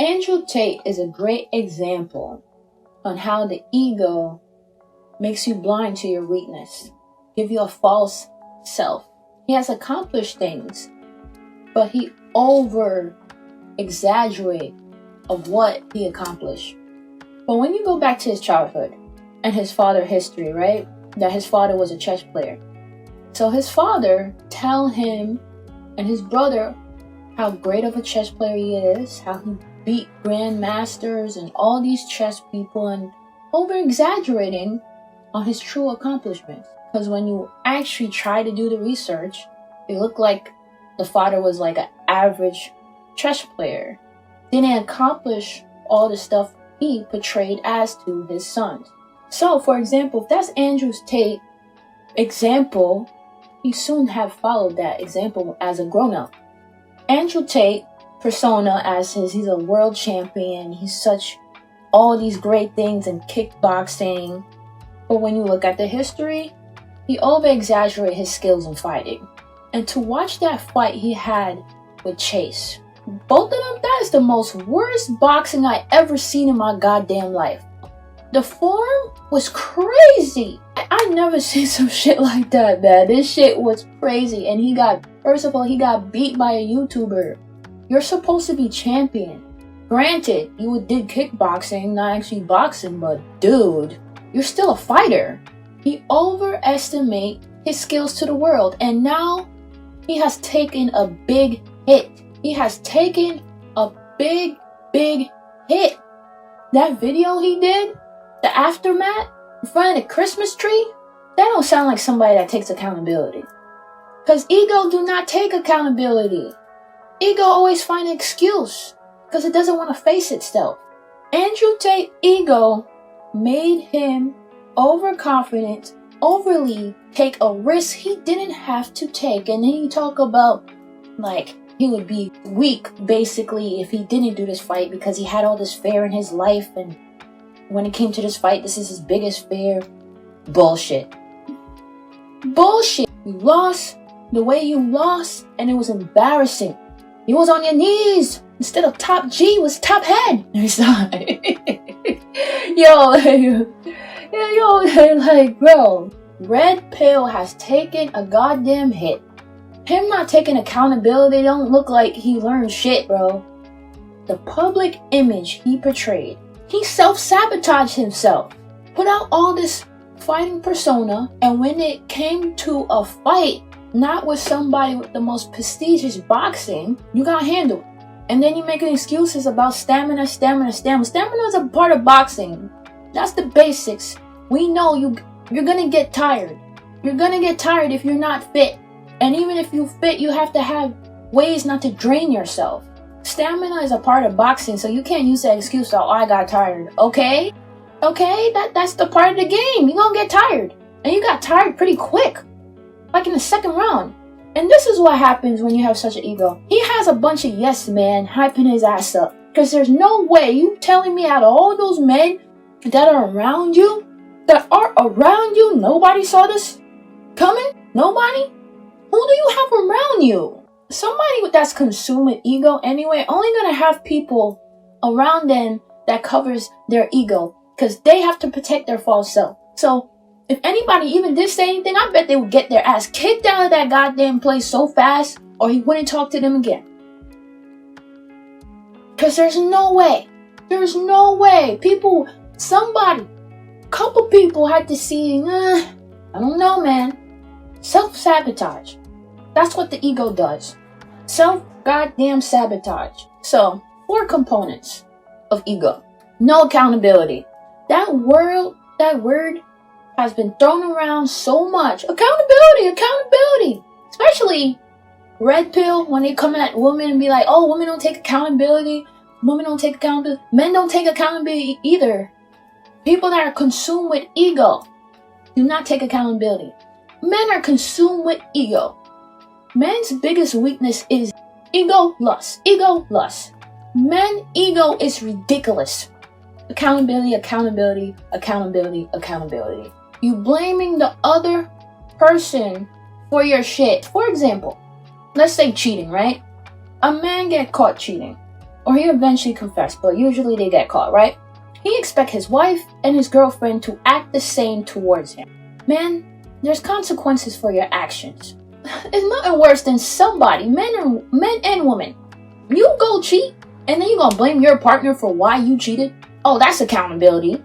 Andrew Tate is a great example on how the ego makes you blind to your weakness, give you a false self. He has accomplished things, but he over-exaggerates of what he accomplished. But when you go back to his childhood and his father history, right? That his father was a chess player. So his father tell him and his brother how great of a chess player he is, how he beat grandmasters and all these chess people, and over-exaggerating on his true accomplishments. Because when you actually try to do the research, it looked like the father was like an average chess player. Didn't accomplish all the stuff he portrayed as to his sons. So, for example, if that's Andrew Tate example, he soon have followed that example as a grown-up. Andrew Tate persona as he's a world champion, he's such all these great things in kickboxing. But when you look at the history, he over-exaggerated his skills in fighting. And to watch that fight he had with Chase, both of them, that is the most worst boxing I ever seen in my goddamn life. The form was crazy. I never seen some shit like that, man. This shit was crazy. And first of all, he got beat by a YouTuber. You're supposed to be champion. Granted, you did kickboxing, not actually boxing, but dude, you're still a fighter. He overestimated his skills to the world, and now he has taken a big hit. He has taken a big hit. That video he did, the aftermath, in front of the Christmas tree, that don't sound like somebody that takes accountability. Because ego do not take accountability. Ego always find an excuse because it doesn't want to face itself. Andrew Tate ego made him overconfident, overly take a risk he didn't have to take. And then he talk about like he would be weak basically if he didn't do this fight because he had all this fear in his life, and when it came to this fight, this is his biggest fear. Bullshit. Bullshit. You lost the way you lost, and it was embarrassing. You was on your knees. Instead of top G, it was top head. It's like, yo, like, bro, Red Pill has taken a goddamn hit. Him not taking accountability don't look like he learned shit, bro. The public image he portrayed. He self-sabotaged himself. Put out all this fighting persona, and when it came to a fight, not with somebody with the most prestigious boxing, you got handled. And then you making excuses about stamina. Stamina is a part of boxing. That's the basics. We know you're gonna get tired. You're gonna get tired if you're not fit. And even if you're fit, you have to have ways not to drain yourself. Stamina is a part of boxing, so you can't use that excuse, oh, I got tired. Okay, that's the part of the game. You're gonna get tired. And you got tired pretty quick. Like in the second round. And this is what happens when you have such an ego. He has a bunch of yes men hyping his ass up. Because there's no way you telling me out of all those men that are around you, nobody saw this coming? Nobody? Who do you have around you? Somebody that's consumed with ego anyway, only gonna have people around them that covers their ego. Because they have to protect their false self. So, if anybody even did say anything, I bet they would get their ass kicked out of that goddamn place so fast, or he wouldn't talk to them again. Because there's no way. Couple people had to see, I don't know, man. Self-sabotage. That's what the ego does. Self-goddamn sabotage. So, 4 components of ego. No accountability. That word has been thrown around so much. Accountability. Especially Red Pill, when they come at women and be like, oh, women don't take accountability. Men don't take accountability either. People that are consumed with ego do not take accountability. Men are consumed with ego. Men's biggest weakness is ego lust. Men ego is ridiculous. Accountability. You blaming the other person for your shit. For example, let's say cheating, right? A man get caught cheating. or he eventually confessed, but usually they get caught, right? He expects his wife and his girlfriend to act the same towards him. Man, there's consequences for your actions. It's nothing worse than somebody, men and women. You go cheat, and then you gonna blame your partner for why you cheated? Oh, that's accountability.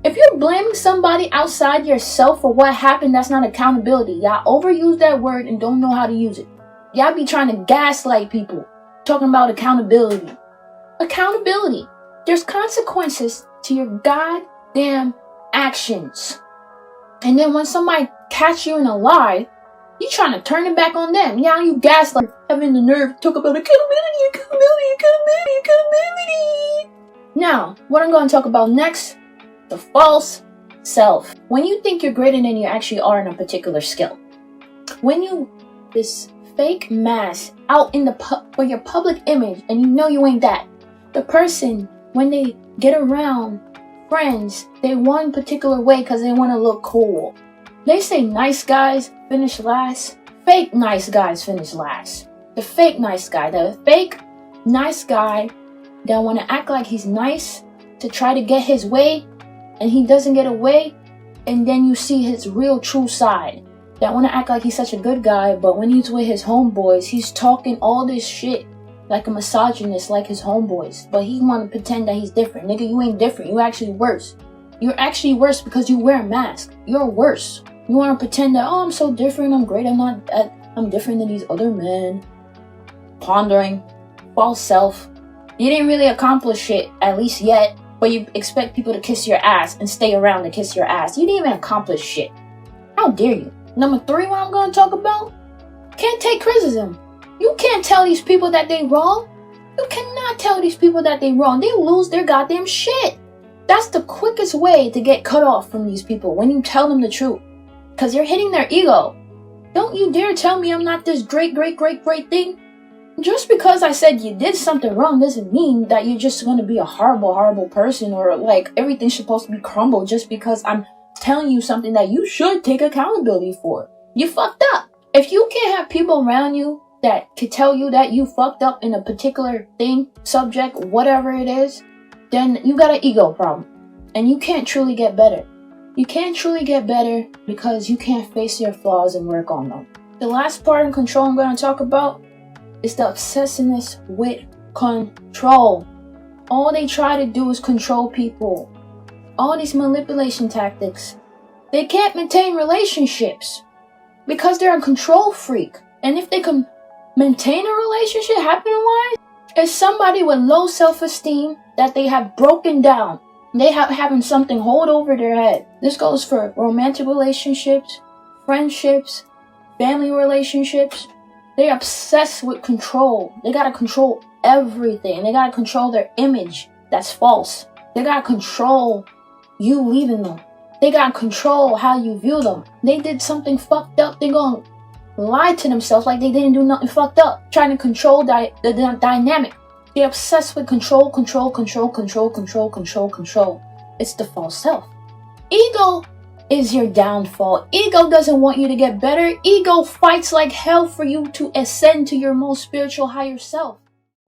If you're blaming somebody outside yourself for what happened, that's not accountability. Y'all overuse that word and don't know how to use it. Y'all be trying to gaslight people, talking about accountability. Accountability. There's consequences to your goddamn actions. And then when somebody catch you in a lie, you trying to turn it back on them. Yeah, you gaslight, having the nerve to talk about accountability. Now, what I'm going to talk about next, the false self. When you think you're greater than you actually are in a particular skill. When you, this fake mask out in for your public image and you know you ain't that. The person, when they get around friends, they one particular way because they want to look cool. They say nice guys finish last. Fake nice guys finish last. The fake nice guy that want to act like he's nice to try to get his way, and he doesn't get away, and then you see his real true side. That want to act like he's such a good guy, but when he's with his homeboys, he's talking all this shit like a misogynist like his homeboys. But he want to pretend that he's different. Nigga, you ain't different. You actually worse. You're actually worse because you wear a mask. You're worse. You want to pretend that, oh, I'm so different, I'm great, I'm different than these other men. Pondering. False self. You didn't really accomplish shit, at least yet, but you expect people to kiss your ass and stay around to kiss your ass. You didn't even accomplish shit. How dare you? Number 3, what I'm going to talk about? Can't take criticism. You can't tell these people that they wrong. You cannot tell these people that they wrong. They lose their goddamn shit. That's the quickest way to get cut off from these people, when you tell them the truth. Because you're hitting their ego. Don't you dare tell me I'm not this great thing. Just because I said you did something wrong doesn't mean that you're just going to be a horrible person, or like everything's supposed to be crumbled just because I'm telling you something that you should take accountability for. You fucked up. If you can't have people around you that could tell you that you fucked up in a particular thing, subject, whatever it is, then you got an ego problem. And you can't truly get better. You can't truly get better because you can't face your flaws and work on them. The last part in control I'm going to talk about is the obsessiveness with control. All they try to do is control people. All these manipulation tactics. They can't maintain relationships because they're a control freak. And if they can maintain a relationship happening-wise, it's somebody with low self-esteem that they have broken down. They have having something hold over their head. This goes for romantic relationships, friendships, family relationships. They're obsessed with control. They gotta control everything. They gotta control their image. That's false. They gotta control you leaving them. They gotta control how you view them. They did something fucked up. They gonna lie to themselves like they didn't do nothing fucked up. Trying to control the dynamic. They're obsessed with control. It's the false self. Ego is your downfall. Ego doesn't want you to get better. Ego fights like hell for you to ascend to your most spiritual higher self.